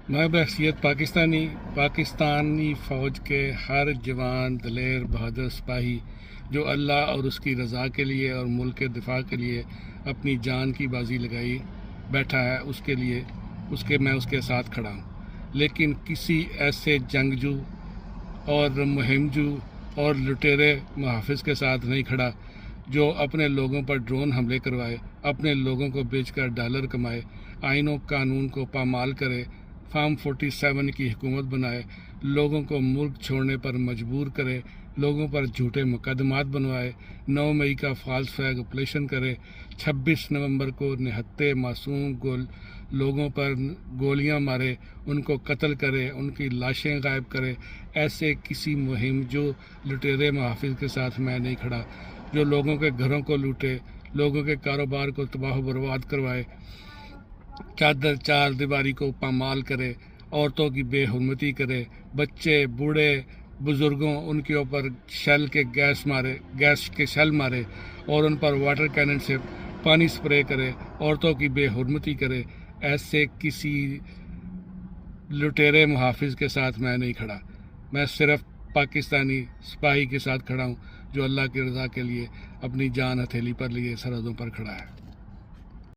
میں بحیثیت پاکستانی فوج کے ہر جوان دلیر بہادر سپاہی جو اللہ اور اس کی رضا کے لیے اور ملک کے دفاع کے لیے اپنی جان کی بازی لگائی بیٹھا ہے، میں اس کے ساتھ کھڑا ہوں، لیکن کسی ایسے جنگجو اور مہمجو اور لٹیرے محافظ کے ساتھ نہیں کھڑا جو اپنے لوگوں پر ڈرون حملے کروائے، اپنے لوگوں کو بیچ کر ڈالر کمائے، آئین و قانون کو پامال کرے، فارم 47 کی حکومت بنائے، لوگوں کو ملک چھوڑنے پر مجبور کرے، لوگوں پر جھوٹے مقدمات بنوائے، 9 مئی کا فالس فلیگ آپریشن کرے، 26 نومبر کو نہتے معصوم لوگوں پر گولیاں مارے، ان کو قتل کرے، ان کی لاشیں غائب کرے، ایسے کسی مہم جو لٹیرے محافظ کے ساتھ میں نہیں کھڑا، جو لوگوں کے گھروں کو لوٹے، لوگوں کے کاروبار کو تباہ و برباد کروائے، چادر چار دیواری کو پامال کرے، عورتوں کی بے حرمتی کرے، بچے بوڑھے بزرگوں ان کے اوپر گیس کے شیل مارے اور ان پر واٹر کینن سے پانی سپرے کرے، عورتوں کی بے حرمتی کرے، ایسے کسی لٹیرے محافظ کے ساتھ میں نہیں کھڑا۔ میں صرف پاکستانی سپاہی کے ساتھ کھڑا ہوں جو اللہ کی رضا کے لیے اپنی جان ہتھیلی پر لیے سرحدوں پر کھڑا ہے۔